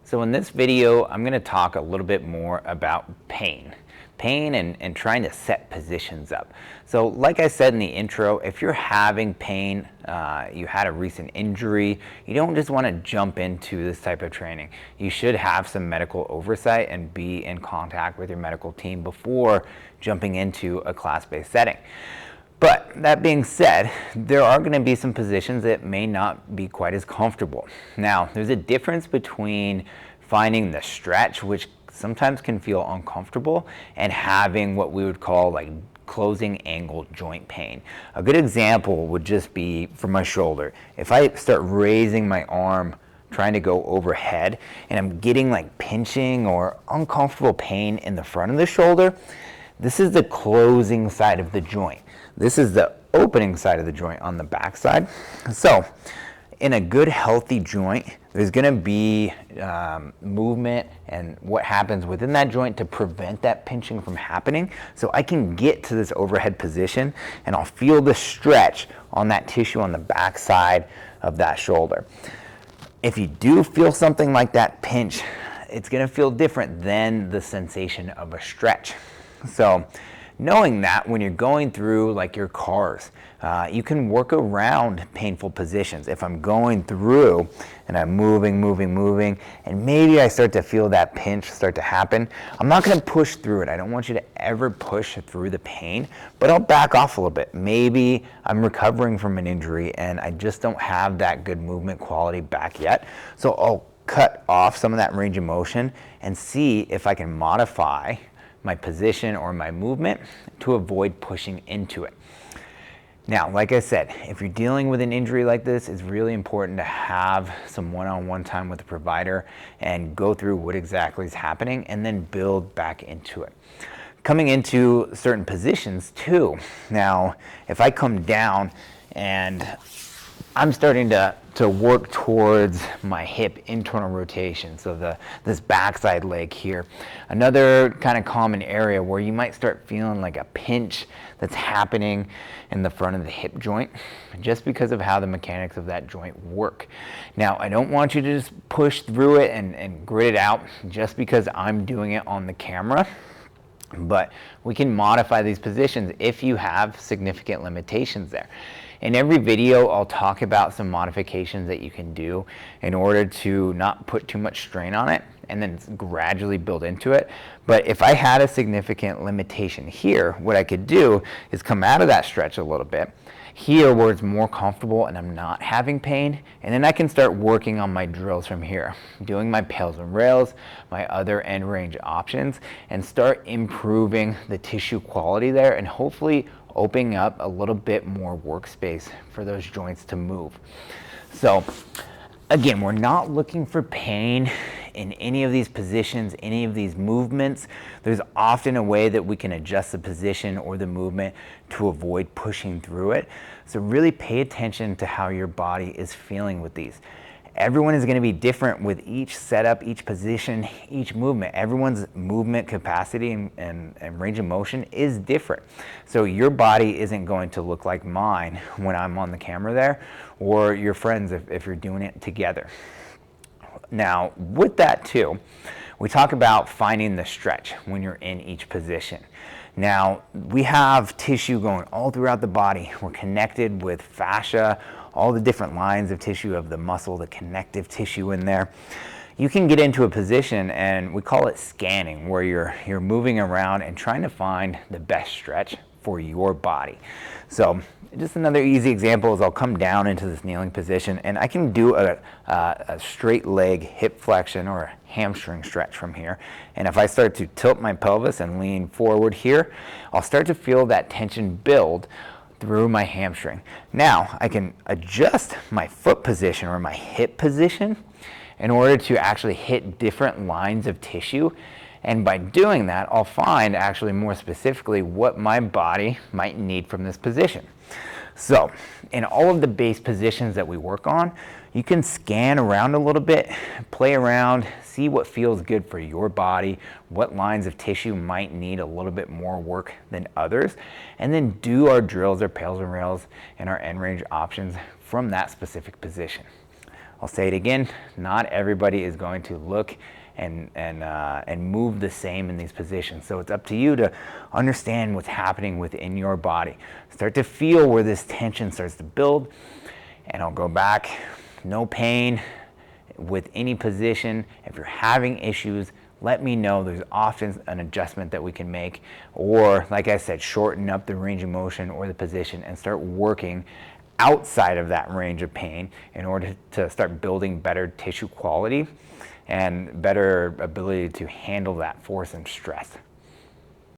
So in this video, I'm going to talk a little bit more about pain and trying to set positions up. So like I said in the intro, if you're having pain, you had a recent injury, you don't just want to jump into this type of training. You should have some medical oversight and be in contact with your medical team before jumping into a class-based setting. But that being said, there are going to be some positions that may not be quite as comfortable. Now, there's a difference between finding the stretch, which sometimes can feel uncomfortable, and having what we would call like closing angle joint pain. A good example would just be for my shoulder. If I start raising my arm trying to go overhead and I'm getting like pinching or uncomfortable pain in the front of the shoulder, this is the closing side of the joint. This is the opening side of the joint on the back side. So in a good healthy joint, there's going to be movement and what happens within that joint to prevent that pinching from happening. So I can get to this overhead position and I'll feel the stretch on that tissue on the back side of that shoulder. If you do feel something like that pinch, it's going to feel different than the sensation of a stretch. So knowing that when you're going through like your cars, you can work around painful positions. If I'm going through and I'm moving, and maybe I start to feel that pinch start to happen, I'm not going to push through it. I don't want you to ever push through the pain, but I'll back off a little bit. Maybe I'm recovering from an injury and I just don't have that good movement quality back yet. So I'll cut off some of that range of motion and see if I can modify my position or my movement to avoid pushing into it. Now, like I said, if you're dealing with an injury like this, it's really important to have some one-on-one time with the provider and go through what exactly is happening and then build back into it. Coming into certain positions too. Now, if I come down and I'm starting to work towards my hip internal rotation, so this backside leg here. Another kind of common area where you might start feeling like a pinch that's happening in the front of the hip joint, just because of how the mechanics of that joint work. Now, I don't want you to just push through it and grit it out just because I'm doing it on the camera. But we can modify these positions if you have significant limitations there. In every video, I'll talk about some modifications that you can do in order to not put too much strain on it and then gradually build into it. But if I had a significant limitation here, what I could do is come out of that stretch a little bit, here where it's more comfortable and I'm not having pain, and then I can start working on my drills from here, doing my pails and rails, my other end range options, and start improving the tissue quality there and hopefully opening up a little bit more workspace for those joints to move. So again, we're not looking for pain in any of these positions, any of these movements. There's often a way that we can adjust the position or the movement to avoid pushing through it. So really pay attention to how your body is feeling with these. Everyone is going to be different with each setup, each position, each movement. Everyone's movement capacity and range of motion is different. So your body isn't going to look like mine when I'm on the camera there, or your friends if you're doing it together. Now, with that too, we talk about finding the stretch when you're in each position. Now, we have tissue going all throughout the body. We're connected with fascia, all the different lines of tissue of the muscle, the connective tissue in there. You can get into a position, and we call it scanning, where you're moving around and trying to find the best stretch for your body. So just another easy example is I'll come down into this kneeling position and I can do a straight leg hip flexion or a hamstring stretch from here. And if I start to tilt my pelvis and lean forward here, I'll start to feel that tension build through my hamstring. Now I can adjust my foot position or my hip position in order to actually hit different lines of tissue. And by doing that, I'll find actually more specifically what my body might need from this position. So in all of the base positions that we work on, you can scan around a little bit, play around, see what feels good for your body, what lines of tissue might need a little bit more work than others, and then do our drills, our pails and rails, and our end range options from that specific position. I'll say it again, not everybody is going to look and move the same in these positions. So it's up to you to understand what's happening within your body. Start to feel where this tension starts to build, and I'll go back. No pain with any position. If you're having issues, let me know. There's often an adjustment that we can make, or like I said, shorten up the range of motion or the position and start working outside of that range of pain in order to start building better tissue quality and better ability to handle that force and stress.